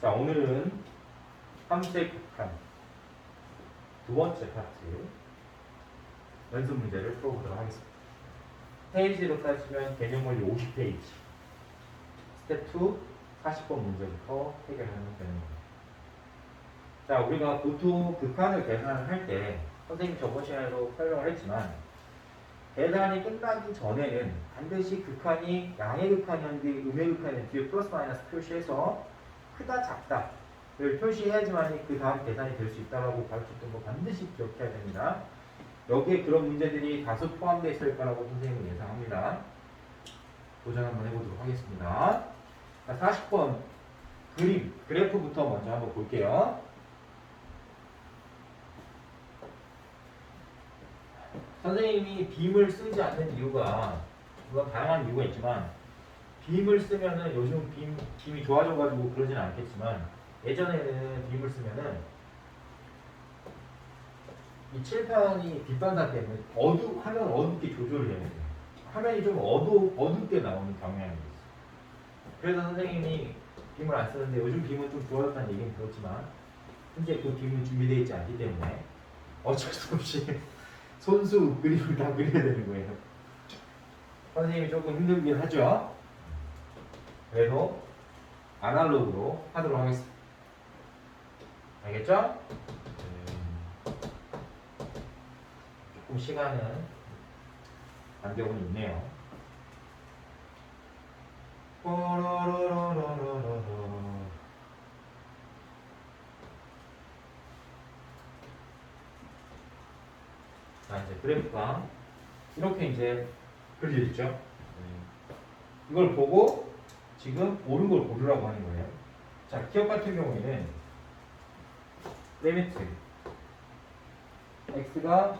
자, 오늘은 함수의 극한 두 번째 파트 연습 문제를 풀어보도록 하겠습니다. 페이지로 따지면 개념 원리 50페이지 스텝 2 40번 문제부터 해결하면 되는 겁니다. 자, 우리가 보통 극한을 계산을 할 때 선생님이 저번 시간에도 설명을 했지만 계산이 끝나기 전에는 반드시 극한이 양의 극한이었는지 음의 극한이었는지 뒤에 플러스 마이너스 표시해서 크다 작다를 표시해야지만 그 다음 계산이 될 수 있다고 가르쳤던 거 반드시 기억해야 됩니다. 여기에 그런 문제들이 다수 포함되어 있을 거라고 선생님은 예상합니다. 도전 한번 해보도록 하겠습니다. 자, 40번 그래프부터 먼저 한번 볼게요. 선생님이 빔을 쓰지 않는 이유가 물론 다양한 이유가 있지만 빔을 쓰면은 요즘 빔이 좋아져가지고 그러진 않겠지만 예전에는 빔을 쓰면은 이 칠판이 빛반사 때문에 화면 어둡게 조절을 해야 돼요. 화면이 좀 어둡게 나오는 경향이 있어요. 그래서 선생님이 빔을 안 쓰는데 요즘 빔은 좀 좋아졌다는 얘기는 들었지만 현재 그 빔은 준비되어 있지 않기 때문에 어쩔 수 없이 손수 그림을 다 그려야 되는 거예요. 선생님이 조금 힘들긴 하죠. 그래도 아날로그로 하도록 하겠습니다. 알겠죠? 조금 시간은 간격은 있네요. 자, 이제 그래프가 이렇게 이제 그려져 있죠. 이걸 보고 지금 옳은 걸 고르라고 하는 거예요. 자, 기억 같은 경우에는 리미트 x가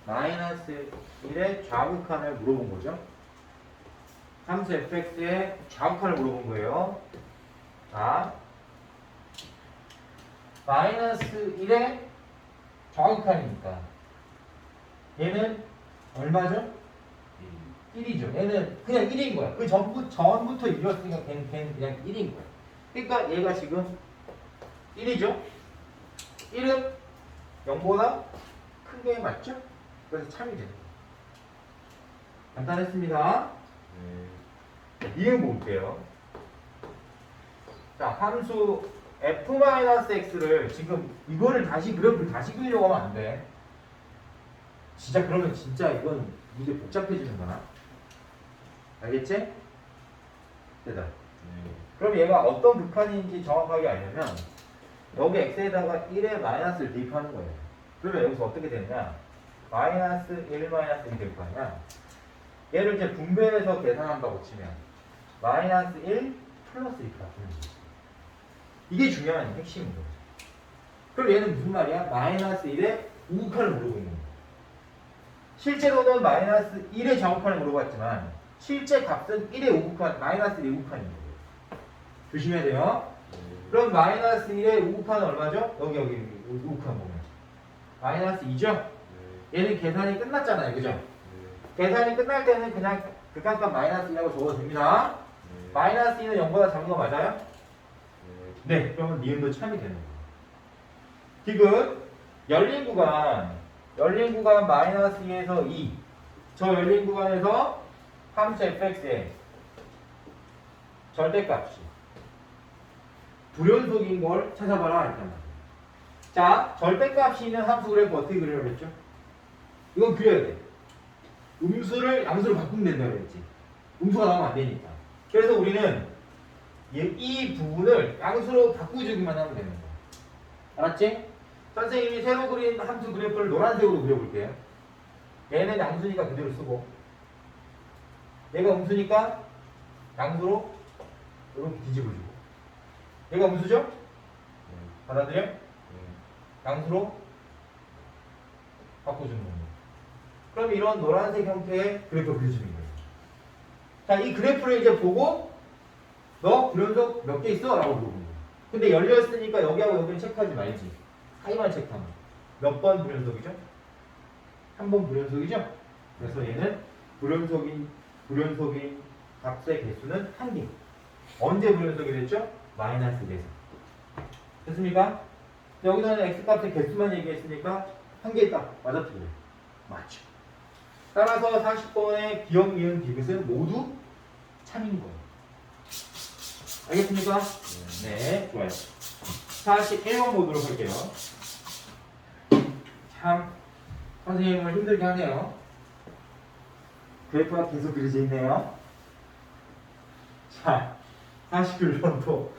마이너스 1의 좌극한을 물어본 거죠. 함수 fx의 좌극한을 물어본 거예요. 자, 마이너스 1의 좌극한이니까 얘는 얼마죠? 1이죠. 얘는 그냥 1인 거야. 그 전부터 1이었으니까 걔는 그냥 1인 거야. 그러니까 얘가 지금 1이죠. 1은 0보다 큰 게 맞죠? 그래서 참이 되는 거예요. 간단했습니다. 이행 볼게요. 자, 함수 f-x를 지금 이거를 그래프를 다시 그리려고 하면 안 돼. 진짜 그러면 진짜 이건 문제 복잡해지는 거나. 알겠지? 됐다. 그럼 얘가 어떤 극한인지 정확하게 알려면 여기 x에다가 1의 마이너스를 대입하는 거예요. 그러면 여기서 어떻게 되느냐? 마이너스 1 마이너스 1이 될 거 아니야? 얘를 이제 분배해서 계산한다고 치면 마이너스 1 플러스 2가 되는 거죠. 이게 중요한 핵심인 거죠. 그럼 얘는 무슨 말이야? 마이너스 1의 우극한을 물어보는 거예요. 실제로는 마이너스 1의 좌극한을 물어봤지만 실제 값은 1의 우극한, 마이너스 1의 우극한인 거예요. 조심해야 돼요. 그럼 마이너스 1의 우극한은 얼마죠? 여기 우극한 보면 마이너스 2죠? 얘는 계산이 끝났잖아요. 그죠? 계산이 끝날 때는 그냥 극한값 마이너스 2라고 적어도 됩니다. 마이너스 2는 0보다 작은 거 맞아요? 네. 그러면 니은도 참이 되는 거예요. 지금 열린 구간 마이너스 2에서 2. 저 열린 구간에서 함수 fx의 절대값이 불연속인 걸 찾아봐라 일단. 자, 절대값이 있는 함수 그래프 어떻게 그리려고 했죠? 이건 그려야 돼. 음수를 양수로 바꾸면 된다고 그랬지. 음수가 나오면 안 되니까. 그래서 우리는 이 부분을 양수로 바꾸주기만 하면 되는 거야. 알았지? 선생님이 새로 그린 함수 그래프를 노란색으로 그려볼게요. 얘는 양수니까 그대로 쓰고 얘가 음수니까 양수로 이렇게 뒤집어주고 얘가 음수죠? 받아들여? 양수로 바꿔주는 겁니다. 그럼 이런 노란색 형태의 그래프를 그려주는 거예요. 자, 이 그래프를 이제 보고 너 불연속 몇 개 있어? 라고 물어보는 거예요. 근데 열려있으니까 여기하고 여기는 체크하지 말지. 사이만 체크하면 몇 번 불연속이죠? 한 번 불연속이죠? 그래서 얘는 불연속인 값의 개수는 한 개. 언제 불연속이 됐죠? 마이너스 1에서. 됐습니까? 여기서는 x값의 개수만 얘기했으니까 한 개 있다. 맞아, 틀려? 맞죠. 따라서 40번의 기억, 미은, 디귿은 모두 참인 거예요. 알겠습니까? 네, 좋아요. 41번 보도록 할게요. 참 선생님을 힘들게 하네요. 그래프가 계속 그려져 있네요. 자, 41번도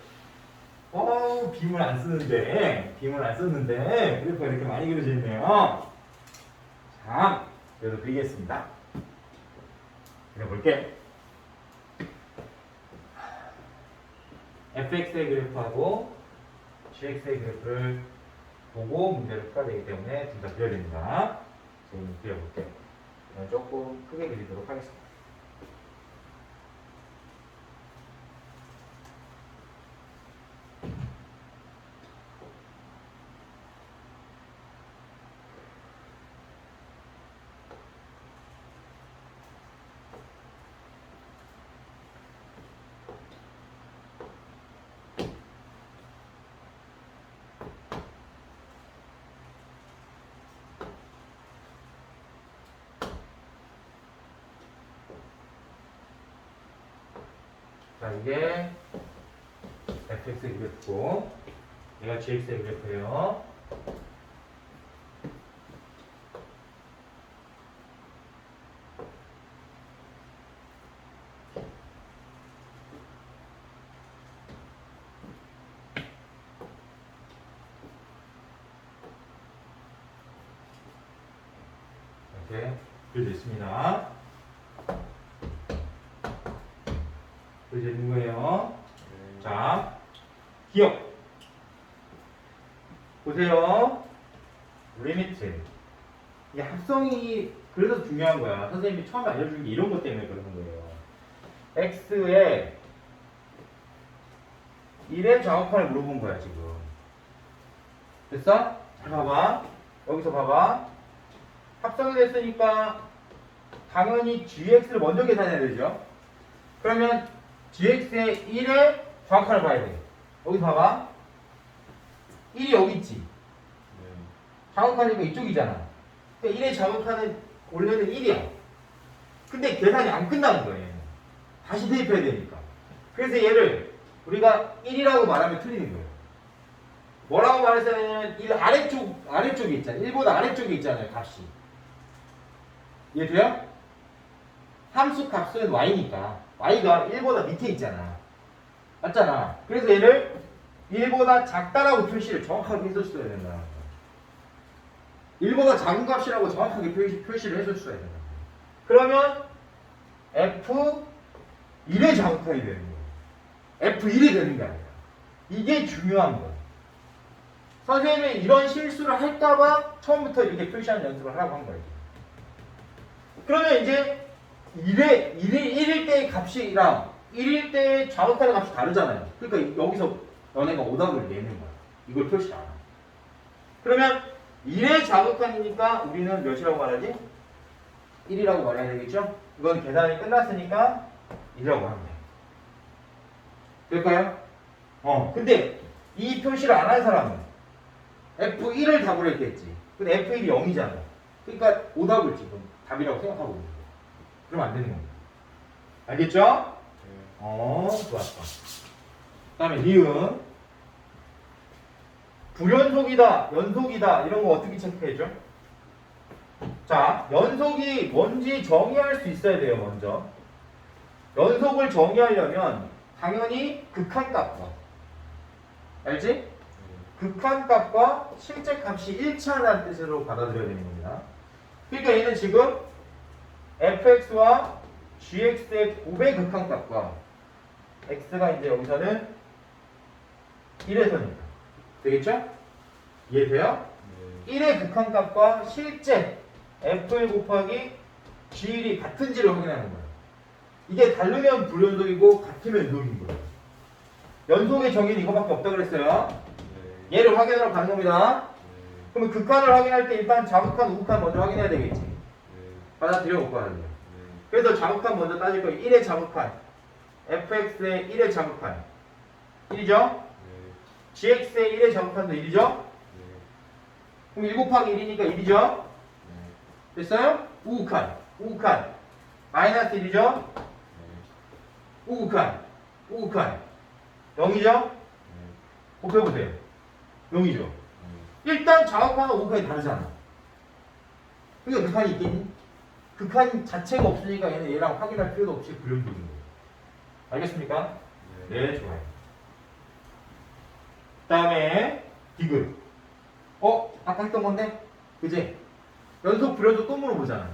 빔을 안 쓰는데 그래프가 이렇게 많이 그려져 있네요. 자, 그래도 그리겠습니다. 그려볼게. fx의 그래프하고 gx의 그래프를 보고 문제를 풀어야 되기 때문에 둘 다 그려야 됩니다. 지금 그려볼게요. 조금 크게 그리도록 하겠습니다. 자, 이게 fx의 그래프고 얘가 gx의 그래프예요. 이렇게 그려져 있습니다. 그려져 있는 거예요. 자, 기억. 보세요. 리미트. 이게 합성이 그래서 중요한 거야. 선생님이 처음에 알려준 게 이런 것 때문에 그러는 거예요. x에 1의 좌우판을 물어본 거야, 지금. 됐어? 잘 봐봐. 여기서 봐봐. 합성이 됐으니까 당연히 gx를 먼저 계산해야 되죠. 그러면 gx의 1의 좌우판을 봐야 돼. 여기 봐봐. 1이 여기 있지. 좌우판이니까 이쪽이잖아. 그러니까 1의 좌우판은 원래는 1이야. 근데 계산이 안 끝나는 거예요. 다시 대입해야 되니까. 그래서 얘를 우리가 1이라고 말하면 틀리는 거예요. 뭐라고 말했어야 되냐면 1 아래쪽에 있잖아요. 1보다 아래쪽에 있잖아요, 값이. 이해돼요? 함수 값은 y니까 y가 1보다 밑에 있잖아. 맞잖아. 그래서 얘를 1보다 작다라고 표시를 정확하게 해줬어야 된다. 1보다 작은 값이라고 정확하게 표시를 해줬어야 된다. 그러면 F1의 좌우판이 되는 거예요. F1이 되는 게 아니라. 이게 중요한 거예요. 선생님이 이런 실수를 할까봐 처음부터 이렇게 표시하는 연습을 하라고 한 거예요. 그러면 이제 1일 때의 값이랑 1일 때의 좌우판의 값이 다르잖아요. 그러니까 여기서 너네가 오답을 내는 거야. 이걸 표시 안 해. 그러면 1의 좌우판이니까 우리는 몇이라고 말하지? 1이라고 말해야 되겠죠? 이건 계산이 끝났으니까 1이라고 하면 돼. 될까요? 근데 이 표시를 안 한 사람은 F1을 답으로 했겠지. 근데 F1이 0이잖아. 그러니까 오답을 지금 답이라고 생각하고 있는 거야. 그러면 안 되는 겁니다. 알겠죠? 좋았어. 그 다음에 니은. 불연속이다, 연속이다 이런 거 어떻게 체크해줘? 자, 연속이 뭔지 정의할 수 있어야 돼요, 먼저. 연속을 정의하려면 당연히 극한값과 알지? 극한값과 실제 값이 일치하는 뜻으로 받아들여야 되는 겁니다. 그러니까 얘는 지금 fx와 gx의 곱의 극한값과 x가 이제 여기서는 1에서니까 되겠죠? 이해돼요? 1의 극한값과 실제 f1 곱하기 g1이 같은지를 확인하는 거예요. 이게 다르면 불연속이고 같으면 연속인 거예요. 연속의 정의는 이거밖에 없다 그랬어요. 얘를 확인하러 가는 겁니다. 그러면 극한을 확인할 때 일단 좌극한, 우극한 먼저 확인해야 되겠지. 받아들여 못 받아들여. 그래서 좌극한 먼저 따질 거예요. 1의 좌극한 fx의 1의 자극한 1이죠? gx의 1의 자극한도 1이죠? 그럼 1 곱하기 1이니까 1이죠? 됐어요? 우극한 마이너스 1이죠? 우극한 0이죠? 곱해보세요. 0이죠? 일단 자극한과 우극한이 다르잖아. 그러니까 극한이 있겠니? 극한 자체가 없으니까 얘는 얘랑 확인할 필요도 없이 그려주는 거예요. 알겠습니까? 네, 좋아요. 그 다음에 디귿. 아까 했던 건데? 그지? 연속 부려도 또 물어보잖아.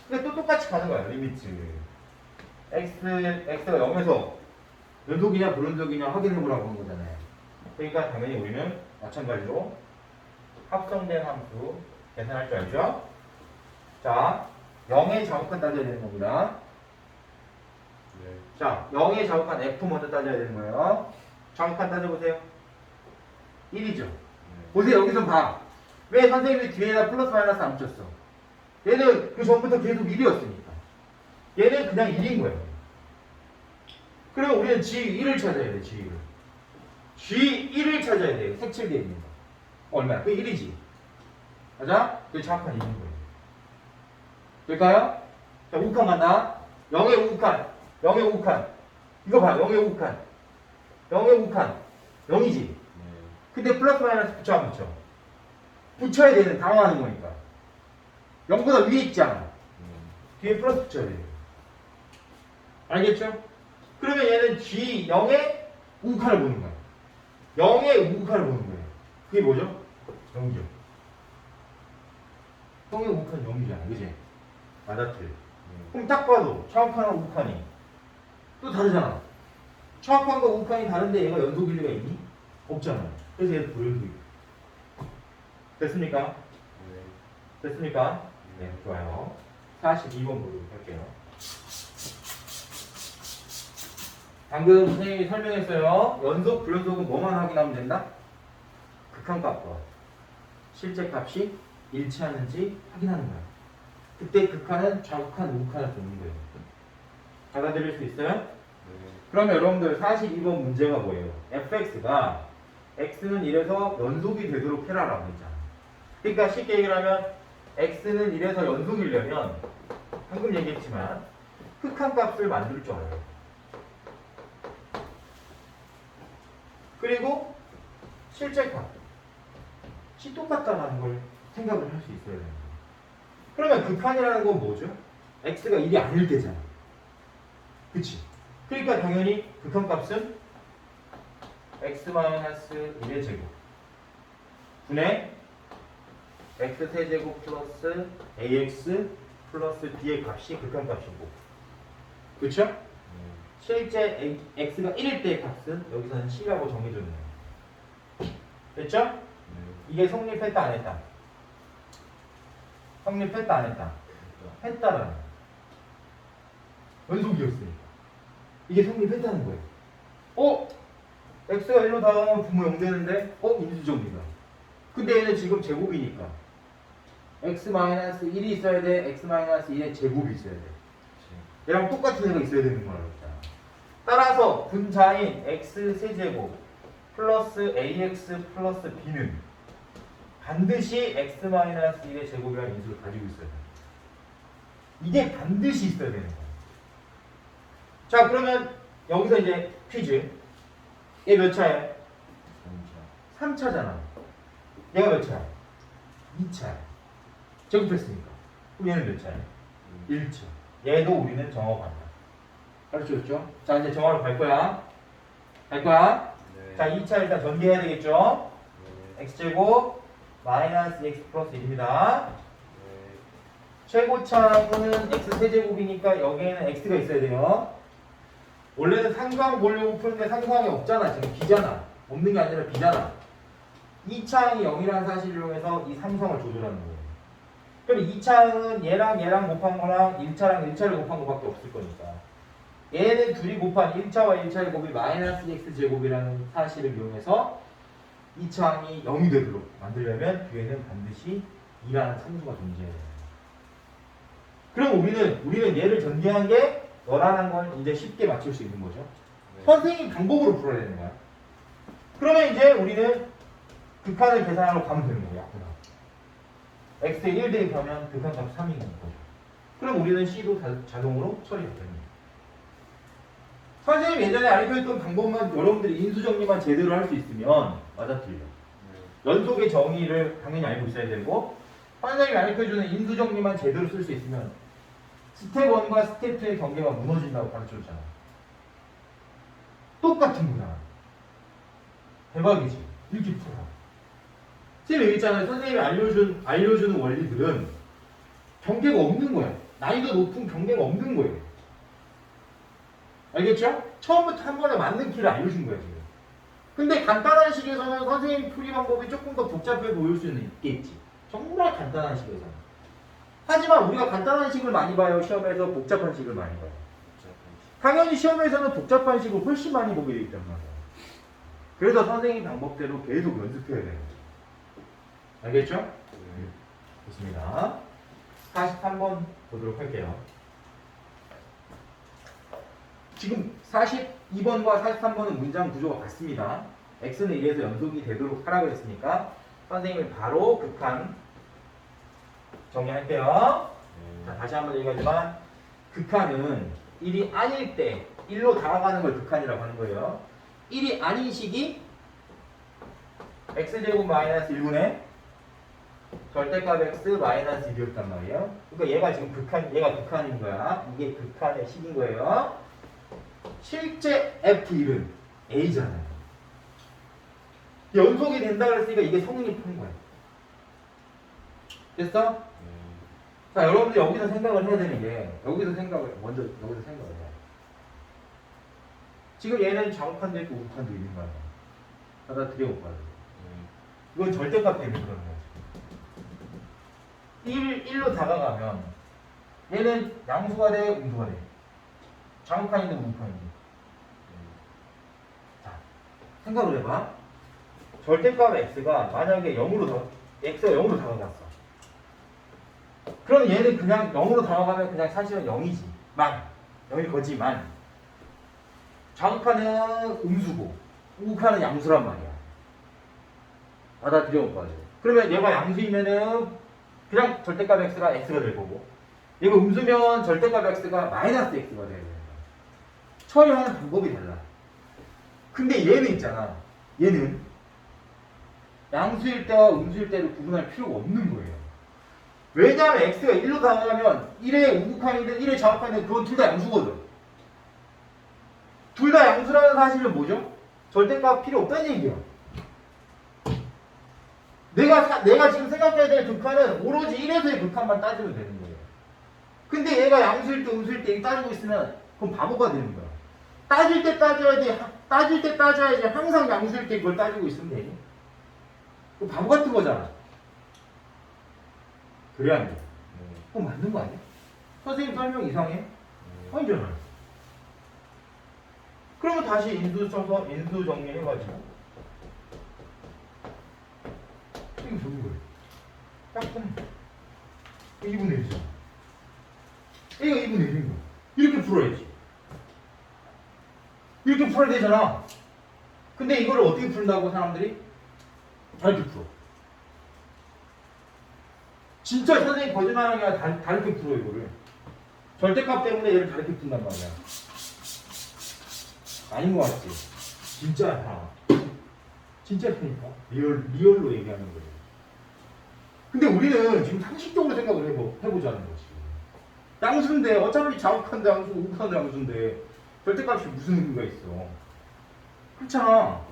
근데 또 똑같이 가는 거야, 리미트. x가 0에서 연속이냐 불연속이냐 확인해보라고 한 거잖아요. 그러니까 당연히 우리는 마찬가지로 합성된 함수 계산할 줄 알죠? 자, 0의 자극한 따져야 되는 겁니다. 자, 0의 자극한 f 먼저 따져야 되는 거예요. 자극한 따져보세요. 1이죠. 보세요, 여기서 봐. 왜 선생님이 뒤에다 플러스 마이너스 안 붙였어? 얘는 그 전부터 계속 1이었으니까. 얘는 그냥 1인 거예요. 그러면 우리는 G1을 찾아야 돼, G1을. G1을 찾아야 돼요. 색칠되어 있는 거. 얼마야? 그게 1이지. 맞아? 그게 정확한 1인 거예요. 될까요? 자, 우극한 간다. 0의 우극한. 이거 봐, 0의 우극한. 0이지. 근데 플러스 마이너스 붙여 안 붙여? 붙여야 되는, 당황하는 거니까. 0보다 위에 있잖아. 뒤에 플러스 붙여야 돼요. 알겠죠? 그러면 얘는 G 0의 우극한을 보는 거야. 0의 우극한을 보는 거예요. 그게 뭐죠? 0이죠. 0의 우극한 0이잖아. 그지? 맞았지? 그럼 딱 봐도 차악한과 우극한이 또 다르잖아. 차악한과 우극한이 다른데 얘가 연속일 리가 있니? 없잖아. 그래서 얘도 불연속이 있고. 됐습니까? 됐습니까? 네, 좋아요. 42번 보도록 할게요. 방금 선생님이 설명했어요. 연속, 불연속은 뭐만 확인하면 된다? 극한값과 실제 값이 일치하는지 확인하는 거야. 그때 극한은 좌극한, 우극한을 보는 거예요. 받아들일 수 있어요? 그러면 여러분들 42번 문제가 뭐예요? fx가 x는 1에서 연속이 되도록 해라라고 했잖아. 그러니까 쉽게 얘기를 하면 x는 1에서 연속이려면 방금 얘기했지만 극한값을 만들 줄 알아요. 그리고 실제 값이 똑같다는 걸 생각을 할 수 있어야 됩니다. 그러면 극한이라는 건 뭐죠? x가 1이 아닐 때잖아. 그치? 그러니까 당연히 극한값은 x-1의 제곱 분의 x세제곱 플러스 ax 플러스 b의 값이 극한값이고, 그쵸? 실제 x가 1일 때의 값은 여기서는 c라고 정해줬네요. 됐죠? 이게 성립했다 안 했다? 성립했다 안 했다? 했다라는 거예요. 연속이었으니까 이게 성립했다는 거예요. x가 1로 다가가면 분모 0 되는데 인수정리다. 근데 얘는 지금 제곱이니까 x-1이 있어야 돼, x-1의 제곱이 있어야 돼. 얘랑 똑같은 애가 있어야 되는 거라고 했잖아. 따라서 분자인 x세제곱 플러스 ax 플러스 b는 반드시 x-1의 제곱이라는 인수를 가지고 있어야 돼. 이게 반드시 있어야 되는 거야. 자, 그러면 여기서 이제 퀴즈. 얘 몇 차야? 3차잖아. 얘가 몇 차야? 2차야. 제곱했으니까. 그럼 얘는 몇 차야? 1차. 얘도 우리는 정화한다. 가르쳐줬죠? 자, 이제 정화로 갈 거야. 네. 자, 2차 일단 전개해야 되겠죠? 네. x제곱 마이너스 x 플러스 1입니다. 네. 최고차는 x세제곱이니까 여기에는 x가 있어야 돼요. 원래는 상수항 보려고 푸는데 상수항이 없잖아. 지금 b잖아. 없는 게 아니라 b잖아. 2차항이 0이라는 사실을 이용해서 이 상수항을 조절하는 거예요. 그럼 2차항은 얘랑 곱한 거랑 1차랑 1차를 곱한 거밖에 없을 거니까. 얘는 둘이 곱한 1차와 1차의 곱이 마이너스 x제곱이라는 사실을 이용해서 2차항이 0이 되도록 만들려면 뒤에는 반드시 2라는 상수가 존재해야 돼요. 그럼 우리는 얘를 전개한 게 너란한 건 이제 쉽게 맞출 수 있는 거죠. 네. 선생님 방법으로 풀어야 되는 거야. 그러면 이제 우리는 극한을 계산하러 가면 되는 거야. x에 1 대입하면 극한값 3이 되는 거죠. 그럼 우리는 c도 자동으로 처리가 됩니다. 선생님 예전에 알려줬던 방법만 여러분들이 인수정리만 제대로 할 수 있으면 맞아 틀려. 연속의 정의를 당연히 알고 있어야 되고 선생님이 알려주는 인수정리만 제대로 쓸 수 있으면 스텝 1과 스텝 2의 경계가 무너진다고 가르쳐줬잖아. 똑같은 거잖아. 대박이지. 이렇게 풀어. 지금 여기 있잖아요. 선생님이 알려주는 원리들은 경계가 없는 거야. 난이도 높은 경계가 없는 거예요. 알겠죠? 처음부터 한 번에 맞는 키를 알려준 거야, 지금. 근데 간단한 식에서는 선생님 풀이 방법이 조금 더 복잡해 보일 수는 있겠지. 정말 간단한 식에서는. 하지만 우리가 간단한 식을 많이 봐요. 시험에서 복잡한 식을 많이 봐요. 당연히 시험에서는 복잡한 식을 훨씬 많이 보게 되기 때문에. 그래서 선생님 방법대로 계속 연습해야 돼요. 알겠죠? 좋습니다. 43번 보도록 할게요. 지금 42번과 43번은 문장 구조가 같습니다. x는 1에서 연속이 되도록 하라고 했으니까 선생님이 바로 극한 정리할게요. 자, 다시 한번 얘기하지만 극한은 1이 아닐 때 1로 다가가는 걸 극한이라고 하는 거예요. 1이 아닌 식이 x제곱 마이너스 1분의 절대값 x 마이너스 1이었단 말이에요. 그러니까 얘가 지금 얘가 극한인 거야. 이게 극한의 식인 거예요. 실제 F1은 A잖아요. 연속이 된다 그랬으니까 이게 성립한 거야. 됐어? 자, 여러분들 여기서 생각을 해야 되는 게 여기서 생각을 해요. 지금 얘는 정칸도 있고 우칸도 있는 거야. 받아들여 못 받아. 이건 절대값 때문에 그런 거야. 1로 다가가면 얘는 양수가 돼, 음수가 돼. 정칸인데 우칸인데. 자, 생각을 해봐. 절대값 x가 만약에 x가 0으로 다가갔어. 그럼 얘는 그냥 0으로 다가가면 그냥 사실은 0이지. 0일 거지만 좌우칸은 음수고 우칸은 양수란 말이야. 받아들여 못 봐줘. 그러면 얘가 양수이면은 그냥 절대값 x가 x가 될 거고 얘가 음수면 절대값 x가 마이너스 x가 돼야 되는 거야. 처리하는 방법이 달라. 근데 얘는 있잖아. 얘는 양수일 때와 음수일 때를 구분할 필요가 없는 거예요. 왜냐하면 x가 1로 다가가면 1의 우극한이든 1의 좌극한이든 그건 둘 다 양수거든. 둘 다 양수라는 사실은 뭐죠? 절대값 필요 없다는 얘기야. 내가 지금 생각해야 될 극한은 오로지 1에서의 극한만 따지면 되는 거예요. 근데 얘가 양수일 때 음수일 때 따지고 있으면 그럼 바보가 되는 거야. 따질 때 따져야지 항상 양수일 때 그걸 따지고 있으면 되니? 그거 바보 같은 거잖아. 그래야 안 돼. 그거 맞는 거 아니야? 선생님 설명 이상해? 아니잖아. 그러면 다시 인수 쳐서 인수 정리해가지고 이거 무슨 거예요? 짝꿍 2분의 1이잖아. 얘가 2분의 1인 거야. 이렇게 풀어야지. 이렇게 풀어야 되잖아. 근데 이거를 어떻게 푼다고 사람들이? 다르게 풀어. 진짜 선생님 거짓말하는 게 아니라 다르게 풀어 이거를. 절대값 때문에 얘를 다르게 푼단 말이야. 아닌 것 같지? 진짜야. 진짜니까. 리얼로 얘기하는 거예요. 근데 우리는 지금 상식적으로 생각을 해보자는 거지. 양수인데 어차피 좌우칸도 양수, 우칸도 양수인데 절대값이 무슨 의미가 있어? 그렇잖아.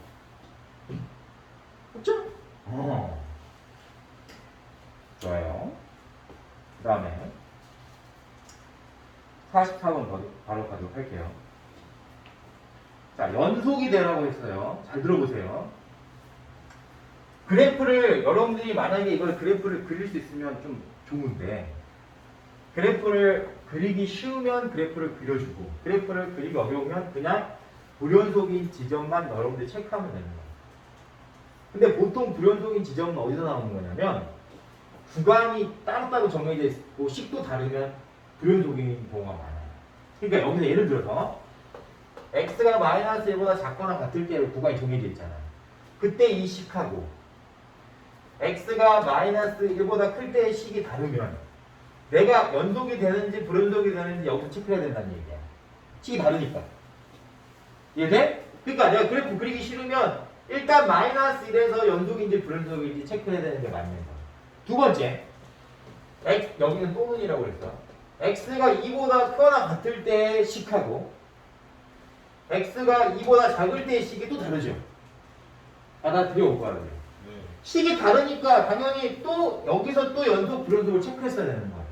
그렇죠? 좋아요. 그 다음에 44번 바로 가도록 할게요. 자, 연속이 되라고 했어요. 잘 들어보세요. 그래프를 여러분들이 만약에 이걸 그래프를 그릴 수 있으면 좀 좋은데 그래프를 그리기 쉬우면 그래프를 그려주고 그래프를 그리기 어려우면 그냥 불연속인 지점만 여러분들이 체크하면 되는 거예요. 근데 보통 불연속인 지점은 어디서 나오는 거냐면 구간이 따로따로 정해져 있고 식도 다르면 불연속인 경우가 많아요. 그러니까 여기서 예를 들어서 x가 마이너스 1보다 작거나 같을 때 구간이 정해져 있잖아요. 그때 이 식하고 x가 마이너스 1보다 클 때의 식이 다르면 내가 연속이 되는지 불연속이 되는지 여기서 체크해야 된다는 얘기야. 식이 다르니까. 이해돼? 그러니까 내가 그래프 그리기 싫으면 일단 마이너스 1에서 연속인지 불연속인지 체크해야 되는 게 맞는 거야. 두 번째, 여기는 또는이라고 그랬어. x가 2보다 크거나 같을 때의 식하고 x가 2보다 작을 때의 식이 또 다르죠. 받아들여 올 거야. 식이 다르니까 당연히 또 여기서 또 연속 불연속을 체크했어야 되는 거야.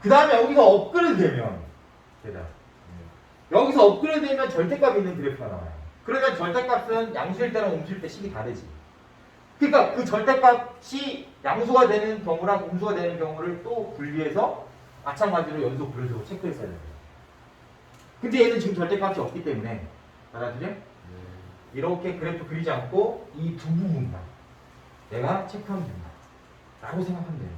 그 다음에 여기서 업그레이드 되면 여기서 업그레이드 되면 절대값이 있는 그래프가 나와요. 그러면 절대값은 양수일 때랑 음수일 때 식이 다르지. 그러니까 그 절대값이 양수가 되는 경우랑 음수가 되는 경우를 또 분리해서 마찬가지로 연속 불연속을 체크했어야 돼요. 근데 얘는 지금 절대값이 없기 때문에 받아들여? 이렇게 그래프 그리지 않고 이 두 부분만 내가 체크하면 된다 라고 생각하면 돼요.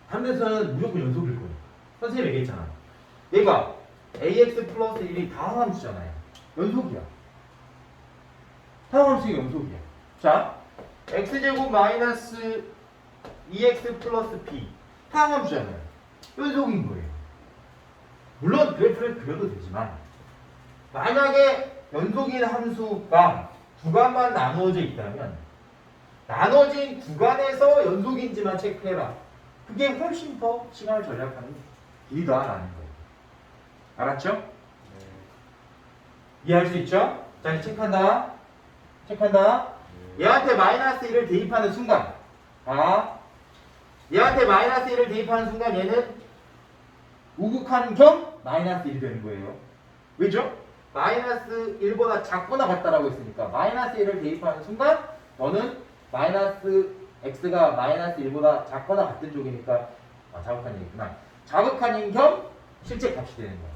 다른 데서는 무조건 연속일 거예요. 선생님이 얘기했잖아. 얘가 ax 플러스 1이 다항함수잖아요. 연속이야. 다항함수가 연속이야. 자, x제곱 마이너스 2x 플러스 b 다항함수잖아요. 연속인 거예요. 물론 그래프를 그려도 되지만 만약에 연속인 함수가 구간만 나누어져 있다면 나눠진 구간에서 연속인지만 체크해라. 그게 훨씬 더 시간을 절약하는 길이다라는 거예요. 알았죠? 네. 이해할 수 있죠? 자, 이제 체크한다. 체크한다. 네. 얘한테 마이너스 1을 대입하는 순간 얘한테 마이너스 1을 대입하는 순간 얘는 우극한 겸 마이너스 1이 되는 거예요. 왜죠? 마이너스 1보다 작거나 같다라고 했으니까 마이너스 1을 대입하는 순간 너는 마이너스 x가 마이너스 1보다 작거나 같은 쪽이니까 자극한 얘기구나. 자극한인 겸 실제 값이 되는 거야.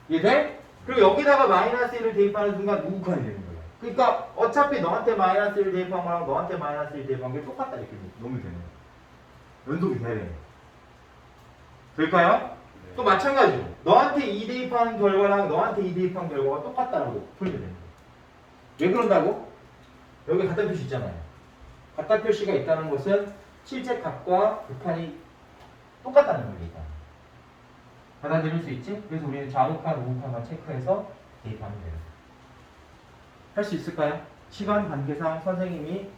이해돼? 그리고 여기다가 마이너스 1을 대입하는 순간 우극한이 되는 거야. 그러니까 어차피 너한테 마이너스 1을 대입한 거랑 너한테 마이너스 1을 대입한 게 똑같다 이렇게 놓으면 되는 거야. 연속이 돼야 되는 거야. 될까요? 네. 또 마찬가지로 너한테 2 대입하는 결과랑 너한테 2 대입한 결과가 똑같다라고 풀면 되는 거야. 왜 그런다고? 여기 같은 표시 있잖아요. 같은 표시가 있다는 것은 실제 값과 극한이 똑같다는 겁니다. 받아들일 수 있지? 그래서 우리는 좌극한, 우극한만 체크해서 대입하면 돼요. 할 수 있을까요? 시간 관계상 선생님이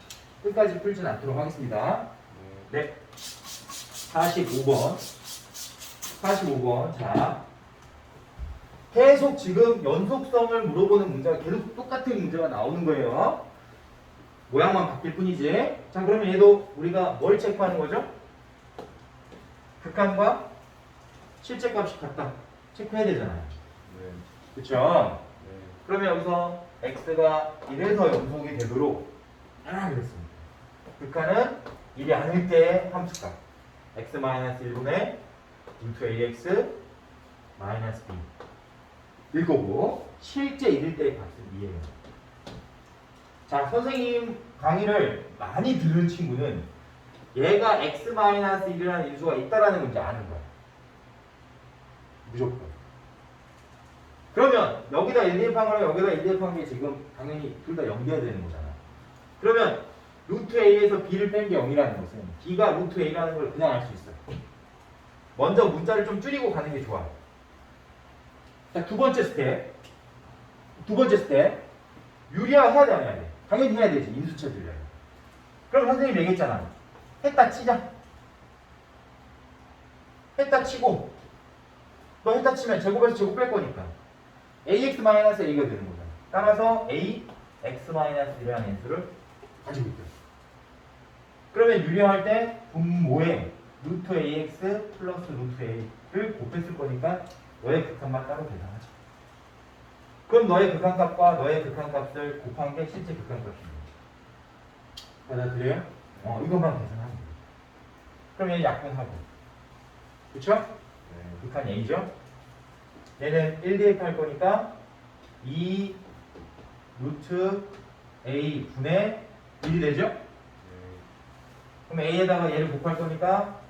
끝까지 풀진 않도록 하겠습니다. 네. 45번. 자. 계속 지금 연속성을 물어보는 문제가 계속 똑같은 문제가 나오는 거예요. 모양만 바뀔 뿐이지. 자, 그러면 얘도 우리가 뭘 체크하는 거죠? 극한과 실제 값이 같다. 체크해야 되잖아요. 네. 그쵸? 네. 그러면 여기서 x가 1에서 연속이 되도록 그랬습니다. 극한은 1이 아닐 때의 함수값. x-1분의 루트 ax b 일 거고 실제 1일 때의 값은 2예요. 자, 선생님 강의를 많이 들은 친구는 얘가 x-1이라는 인수가 있다라는 걸 이제 아는 거야. 무조건. 그러면 여기다 1 대입한 거랑 여기다 1 대입한 게 지금 당연히 둘 다 연결해야 되는 거잖아. 그러면 루트 a에서 b를 뺀 게 0이라는 것은 b가 루트 a라는 걸 그냥 알 수 있어. 먼저 문자를 좀 줄이고 가는 게 좋아. 자, 두 번째 스텝. 유리화 해야 돼, 안 해야 돼? 당연히 해야 되지. 인수처 줄여야 돼. 그럼 선생님 얘기했잖아. 했다 치자. 했다 치고 너 했다 치면 제곱에서 제곱 뺄 거니까 ax-a가 되는 거잖아. 따라서 a x-1이라는 인수를 가지고 있다. 그러면 유리화할 때 분모에 루트 ax 플러스 루트 a를 곱했을 거니까 너의 극한만 따로 계산하자. 그럼 너의 극한값과 너의 극한값을 곱한 게 실제 극한값입니다. 받아들여요? 이것만 계산하면 돼요. 그럼 얘는 약분하고. 그쵸? 네, 극한 a죠? 얘는 1 대입할 거니까 2 루트 a 분의 1이 되죠? 그럼 a에다가 얘를 곱할 거니까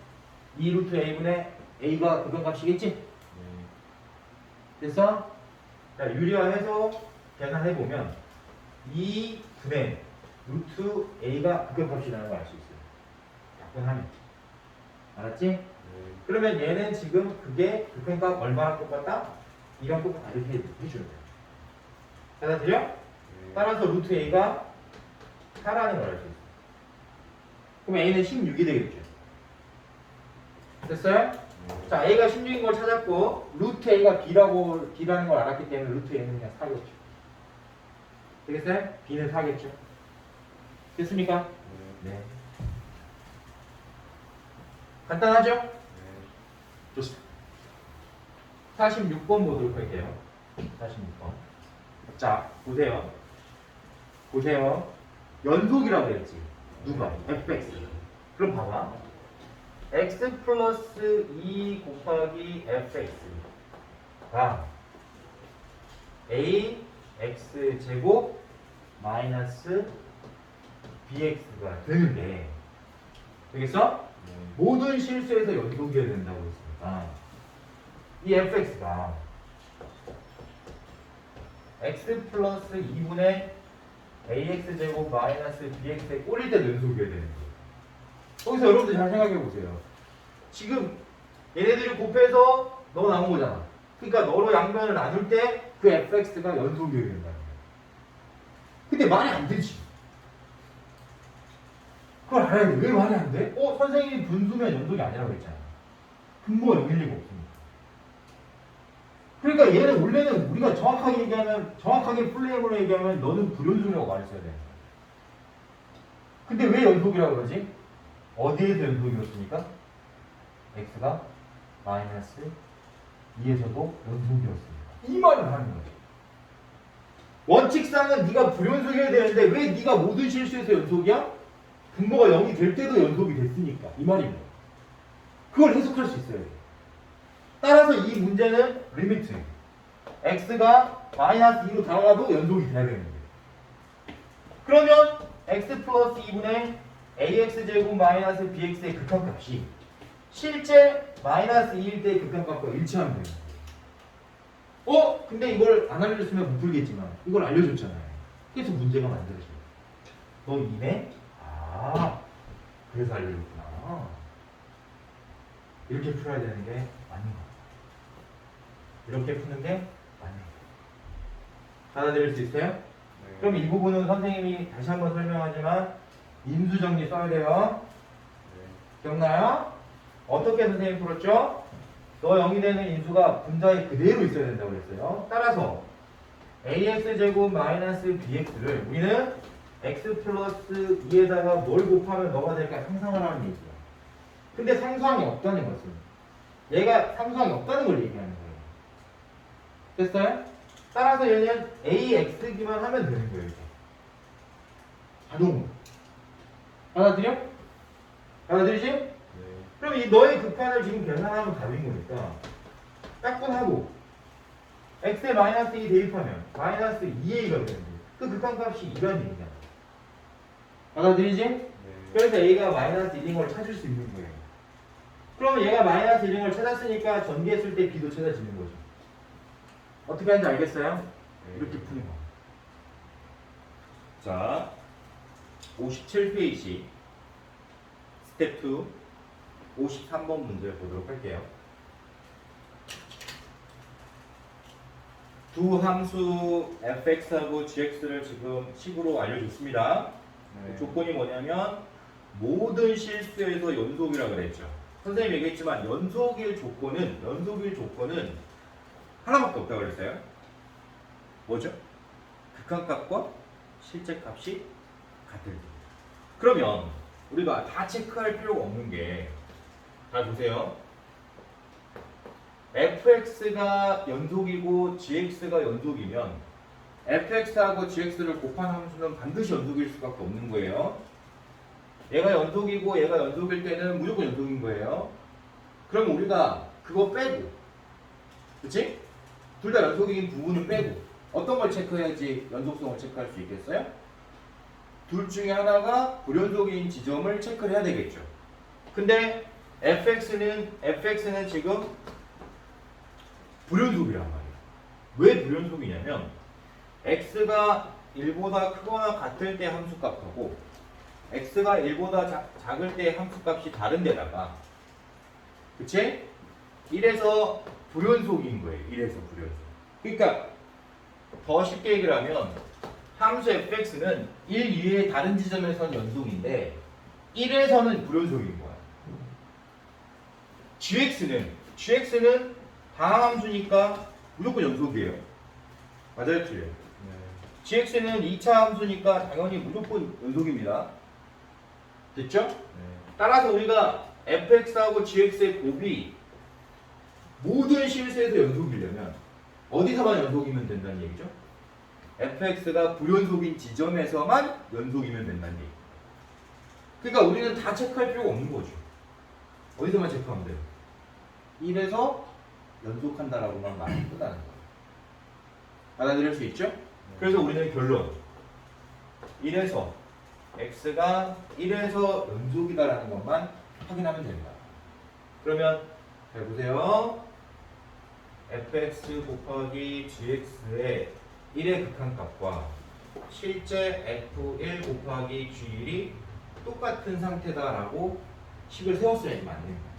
2 루트 a 분의 A가 극한값이겠지? 됐어? 자, 유리화해서 계산해보면 2분의 루트 A가 극한값이라는 걸 알 수 있어요. 약분하면. 알았지? 그러면 얘는 지금 그게 극한값 얼마나 똑같다? 이랑 똑같다. 이렇게 해주는 거야. 받아들여? 따라서 루트 A가 4라는 걸 알 수 있어. 그럼 A는 16이 되겠죠. 됐어요? 자, A가 16인 걸 찾았고 루트 A가 B라는 걸 알았기 때문에 루트 A는 그냥 4겠죠. 되겠어요? B는 4겠죠. 됐습니까? 네. 간단하죠? 좋습니다. 46번 보도록 할게요. 46번. 자, 보세요. 연속이라고 했지. 누가? fx. 그럼 봐봐. x 플러스 2 곱하기 fx가 ax 제곱 마이너스 bx가 되는데 되겠어? 모든 실수에서 연속이어야 된다고 했으니까 이 fx가 x 플러스 2분의 ax 제곱 마이너스 bx에 꼴릴 때 연속이어야 되는 거예요. 여기서 여러분들 잘 생각해 보세요. 지금 얘네들이 곱해서 너 나온 거잖아. 그러니까 너로 양변을 나눌 때 그 fx가 연속이어야 된다는 거야. 근데 말이 안 되지. 그걸 알아야 돼. 왜 말이 안 돼? 선생님이 분수면 연속이 아니라고 했잖아. 분모가 여길 리가 없으니까. 그러니까 얘는 원래는 우리가 정확하게 플레임으로 얘기하면 너는 불연속이라고 말했어야 돼. 근데 왜 연속이라고 그러지? 어디에서 연속이었습니까? x가 마이너스 2에서도 연속이었습니다. 이 말을 하는 거지. 원칙상은 네가 불연속이어야 되는데 왜 네가 모든 실수에서 연속이야? 분모가 0이 될 때도 연속이 됐으니까 이 말입니다. 그걸 해석할 수 있어야 돼. 따라서 이 문제는 리미트 x가 마이너스 2로 다가가도 연속이 돼야 되는 거예요. 그러면 x 플러스 2분의 ax 제곱 마이너스 bx의 극한값이 실제 마이너스 2일 때의 극한값과 일치하면 돼요. 근데 이걸 안 알려줬으면 못 풀겠지만 이걸 알려줬잖아요. 그래서 문제가 만들어져요. 너 이네? 그래서 알려줬구나. 이렇게 풀어야 되는 게 맞는 거. 이렇게 푸는 게 맞는 거. 받아들일 수 있어요? 네. 그럼 이 부분은 선생님이 다시 한번 설명하지만 인수정리 써야 돼요. 네. 기억나요? 어떻게 선생님 풀었죠? 너 0이 되는 인수가 분자에 그대로 있어야 된다고 그랬어요. 따라서 ax제곱 마이너스 bx를 우리는 x 플러스 2에다가 뭘 곱하면 너가 될까 상상을 하는 얘기야. 근데 상수항이 없다는 것은 얘가 상수항이 없다는 걸 얘기하는 거예요. 됐어요? 따라서 얘는 ax기만 하면 되는 거예요. 이렇게. 자동으로. 받아들여? 받아들이지? 네. 그럼 이 너의 극한을 지금 계산하면 답인 거니까 짝분하고 x에 마이너스 2 대입하면 마이너스 2a가 되는 거예요. 그 극한값이 2라는 얘기잖아. 받아들이지? 네. 그래서 a가 마이너스 1인 걸 찾을 수 있는 거예요. 그러면 얘가 마이너스 1인 걸 찾았으니까 전개했을 때 b도 찾아지는 거죠. 어떻게 하는지 알겠어요? 네. 이렇게 푸는 거. 자, 57페이지 스텝 2 53번 문제를 보도록 할게요. 두 함수 fx하고 gx를 지금 식으로 알려줬습니다. 네. 조건이 뭐냐면 모든 실수에서 연속이라고 그랬죠. 선생님이 얘기했지만 연속일 조건은 하나밖에 없다고 그랬어요. 뭐죠? 극한값과 실제값이 같을 때. 그러면 우리가 다 체크할 필요가 없는 게, 다 보세요. fx가 연속이고 gx가 연속이면 fx하고 gx를 곱한 함수는 반드시 연속일 수밖에 없는 거예요. 얘가 연속이고 얘가 연속일 때는 무조건 연속인 거예요. 그럼 우리가 그거 빼고, 그치? 둘 다 연속인 부분은 빼고 어떤 걸 체크해야지 연속성을 체크할 수 있겠어요? 둘 중에 하나가 불연속인 지점을 체크를 해야 되겠죠. 근데 fx는 지금 불연속이란 말이에요. 왜 불연속이냐면 x가 1보다 크거나 같을 때 함수값하고 x가 1보다 작을 때 함수값이 다른 데다가 그치? 이래서 불연속인 거예요. 이래서 불연속. 그러니까 더 쉽게 얘기를 하면 함수 fx는 1 이외의 다른 지점에서는 연속인데 1에서는 불연속인 거야. gx는 다항함수니까 무조건 연속이에요. 맞아요, 틀려요? gx는 2차 함수니까 당연히 무조건 연속입니다. 됐죠? 따라서 우리가 fx하고 gx의 곱이 모든 실수에서 연속이려면 어디서만 연속이면 된다는 얘기죠? fx가 불연속인 지점에서만 연속이면 된다는 얘기. 그러니까 우리는 다 체크할 필요가 없는 거죠. 어디서만 체크하면 돼요? 1에서 연속한다라고만 말이 끝나는 거예요. 받아들일 수 있죠? 그래서 우리는 결론 1에서 x가 1에서 연속이다라는 것만 확인하면 됩니다. 그러면 잘 보세요. fx 곱하기 gx의 1의 극한값과 실제 f1 곱하기 g1이 똑같은 상태다라고 식을 세웠어야지 맞는 거예요.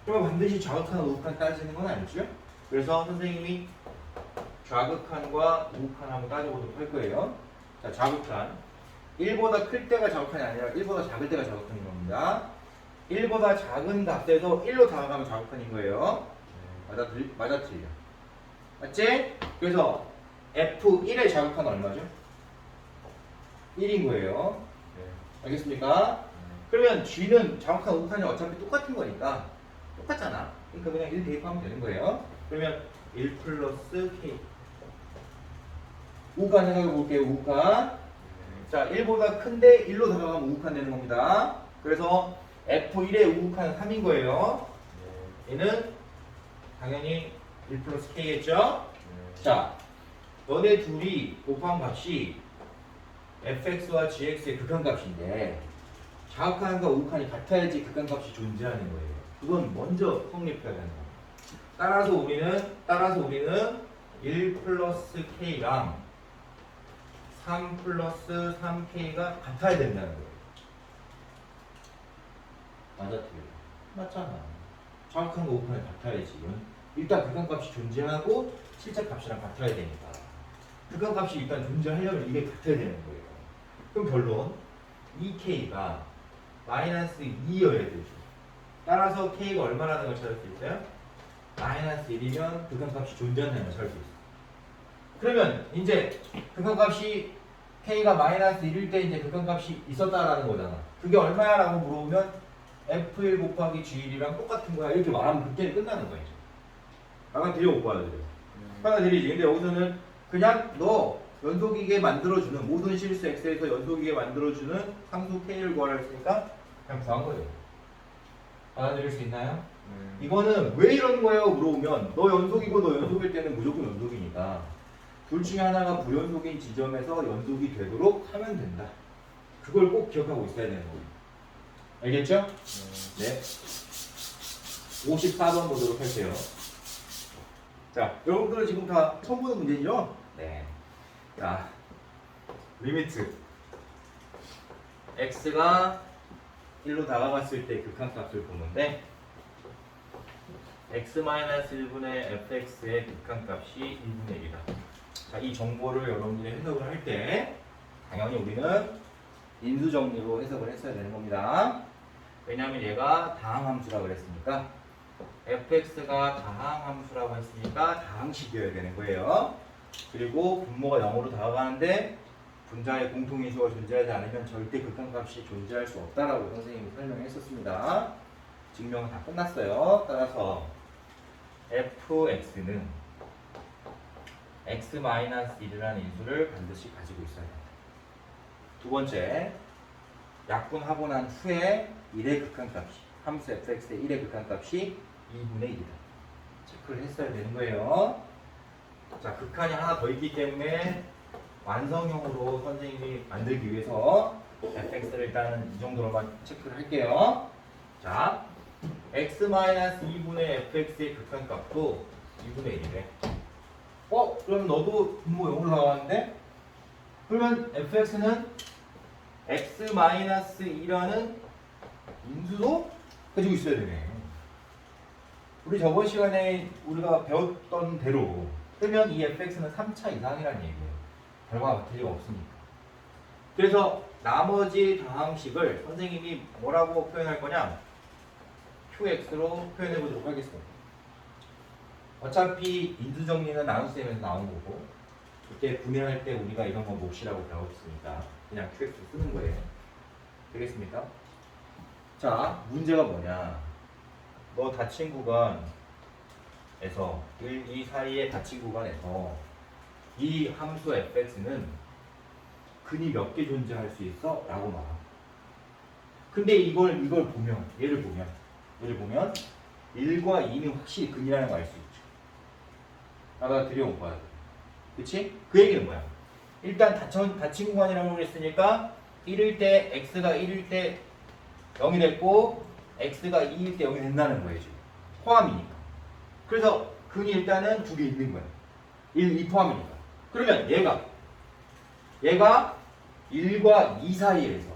그러면 반드시 좌극한, 우극한 따지는 건 아니죠? 그래서 선생님이 좌극한과 우극한 한번 따져보도록 할 거예요. 자, 좌극한 1보다 클 때가 좌극한이 아니라 1보다 작을 때가 좌극한인 겁니다. 1보다 작은 값에서 1로 다가가면 좌극한인 거예요. 맞아 틀려. 맞지? 그래서 F1의 좌극한은 얼마죠? 1인 거예요. 알겠습니까? 그러면 G는 좌극한, 우극한이 어차피 똑같은 거니까 똑같잖아. 그러니까 그냥 1 대입하면 되는 거예요. 그러면 1 플러스 K. 우극한 생각해 볼게요. 우극한. 자, 1보다 큰데 1로 다가가면 우극한 되는 겁니다. 그래서 F1의 우극한은 3인 거예요. 얘는 당연히 1 플러스 K겠죠? 자, 너네 둘이 곱한 값이 fx와 gx의 극한값인데 좌극한과 우극한이 같아야지 극한값이 존재하는 거예요. 그건 먼저 성립해야 되는 거예요. 따라서 우리는 1 플러스 k랑 3 플러스 3k가 같아야 된다는 거예요. 맞아, 틀려? 맞잖아. 좌극한과 우극한이 같아야지. 일단 극한값이 존재하고 실제값이랑 같아야 되니까. 극한값이 일단 존재하려면 이게 같아야 되는 거예요. 그럼 결론 2k가 마이너스 2여야 되죠. 따라서 k가 얼마라는 걸 찾을 수 있어요? 마이너스 1이면 극한값이 존재한다는 걸 찾을 수 있어요. 그러면 이제 극한값이 k가 마이너스 1일 때 이제 극한값이 있었다라는 거잖아. 그게 얼마야? 라고 물어보면 f1 곱하기 g1이랑 똑같은 거야. 이렇게 말하면 그때는 끝나는 거야. 받아들여 못 받아들여? 받아들이지. 근데 여기서는 그냥 너 연속이게 만들어주는 모든 실수 x에서 연속이게 만들어주는 상수 k를 구하라 했으니까 그냥 구한 거예요. 받아들일 수 있나요? 이거는 왜 이런 거예요? 물어보면 너 연속이고 너 연속일 때는 무조건 연속이니까 둘 중에 하나가 불연속인 지점에서 연속이 되도록 하면 된다. 그걸 꼭 기억하고 있어야 되는 거예요. 알겠죠? 네. 54번 보도록 할게요. 자, 여러분들은 지금 다 처음 보는 문제죠? 네. 자, 리미트 x가 1로 다가갔을 때 극한값을 보는데 x-1분의 fx의 극한값이 1분의 1이다. 자, 이 정보를 여러분들이 해석을 할 때 당연히 우리는 인수정리로 해석을 했어야 되는 겁니다. 왜냐하면 얘가 다항함수라고 그랬으니까 fx가 다항함수라고 했으니까 다항식이어야 되는 거예요. 그리고 분모가 0으로 다가가는데 분자의 공통인수가 존재하지 않으면 절대 극한값이 존재할 수 없다라고 선생님이 설명했었습니다. 증명은 다 끝났어요. 따라서 fx는 x-1이라는 인수를 반드시 가지고 있어야 됩니다. 두 번째, 약분하고난 후에 1의 극한값이 함수 fx의 1의 극한값이 2분의 1이다. 체크를 했어야 되는 거예요. 자, 극한이 하나 더 있기 때문에 완성형으로 선생님이 만들기 위해서 fx를 일단은 이 정도로만 체크를 할게요. 자, x-2분의 fx의 극한값도 2분의 1이래. 그럼 너도 분모 0으로 나왔는데? 그러면 fx는 x-2라는 인수도 가지고 있어야 되네. 우리 저번 시간에 우리가 배웠던 대로 뜨면 이 fx는 3차 이상이라는 얘기예요. 결과가 같을 리가 없으니까. 그래서 나머지 다항식을 선생님이 뭐라고 표현할 거냐? qx로 표현해 보도록 하겠습니다. 어차피 인수정리는 나눗셈에서 나온 거고 그때 분해할 때 우리가 이런 거 몫이라고 배웠으니까 그냥 qx 쓰는 거예요. 되겠습니까? 자, 문제가 뭐냐? 너 닫힌 구간에서 1, 2 사이의 닫힌 구간에서 이 함수 fx는 근이 몇 개 존재할 수 있어? 라고 말함. 근데 이걸 보면 얘를 보면 1과 2는 확실히 근이라는 거 알 수 있죠. 아까 들여온 거야. 그치? 그 얘기는 뭐야? 일단 닫힌 구간이라고 그랬으니까 1일 때 x가 1일 때 0이 됐고 x가 2일 때 0이 된다는 거예요. 지금 포함이니까. 그래서 근이 일단은 두 개 있는 거야. 1, 2 포함이니까. 그러면 얘가 1과 2 사이에서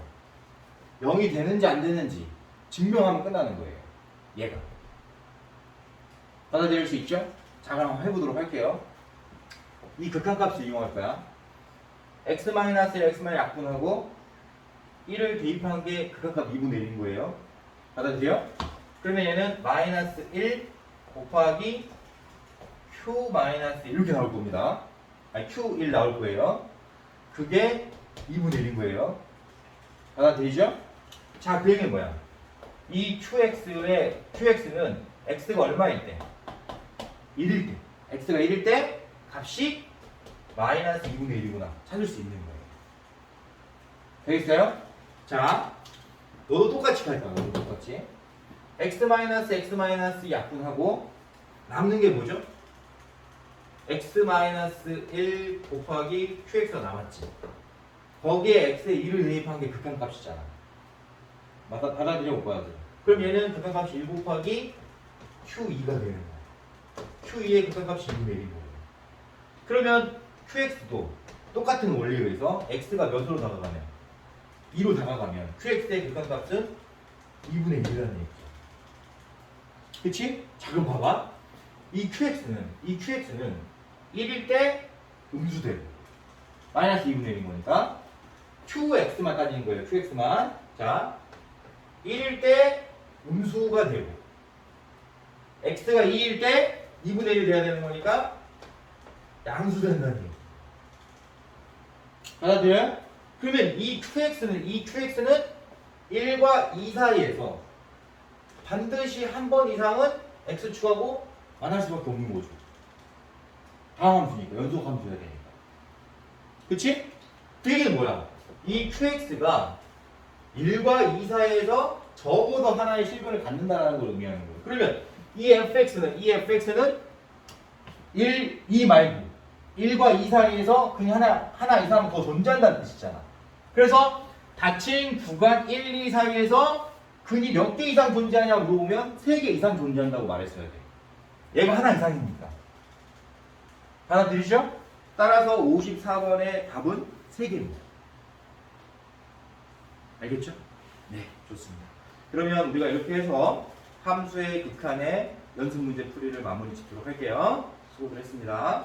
0이 되는지 안 되는지 증명하면 끝나는 거예요. 얘가. 받아들일 수 있죠? 자, 그럼 해보도록 할게요. 이 극한값을 이용할 거야. x-1, x-1 약분하고 1을 대입한 게 극한값 2분의 1인 거예요. 받아들여? 그러면 얘는 마이너스 1 곱하기 q-1 이렇게 나올 겁니다. 아니 q1 나올 거예요. 그게 2분의 1인 거예요. 받아들이죠? 자, 그 얘기는 뭐야? 이 qx는 x가 얼마일 때? 1일 때. x가 1일 때 값이 마이너스 2분의 1이구나. 찾을 수 있는 거예요. 되겠어요? 자, 너도 똑같이 할 거야. 너도 똑같이. x 약분하고 남는 게 뭐죠? x-1 곱하기 qx가 남았지. 거기에 x에 2를 대입한 게 극한값이잖아. 받아들여 못 받아들여. 그럼 얘는 극한값이 1 곱하기 q2가 되는 거야. q2의 극한값이 2분의 1인 거예요. 그러면 qx도 똑같은 원리에 의해서 x가 몇으로 다가가면 2로 다가가면 qx의 극한값은 2분의 1이라는 얘기죠. 그치? 자, 그럼 봐봐. 이 qx는 1일 때 음수되고 마이너스 2분의 1인 거니까 qx만 따지는 거예요. qx만. 자, 1일 때 음수가 되고 x가 2일 때 2분의 1이 돼야 되는 거니까 양수된다는 얘기. 받아들여요? 그러면 이 qx는 1과 2 사이에서 반드시 한 번 이상은 x축하고 만날 수밖에 없는 거죠. 다음 함수니까, 연속 함수여야 되니까. 그치? 그 얘기는 뭐야? 이 qx가 1과 2 사이에서 적어도 하나의 실근을 갖는다는 걸 의미하는 거예요. 그러면 이 fx는 1, 2 말고 1과 2 사이에서 그냥 하나 이상 더 존재한다는 뜻이잖아. 그래서 닫힌 구간 1, 2 사이에서 근이 몇 개 이상 존재하냐 물어보면 3개 이상 존재한다고 말했어야 돼. 얘가 하나 이상이니까. 받아들이죠? 따라서 54번의 답은 3개입니다. 알겠죠? 네, 좋습니다. 그러면 우리가 이렇게 해서 함수의 극한의 연습 문제 풀이를 마무리 짓도록 할게요. 수고들 했습니다.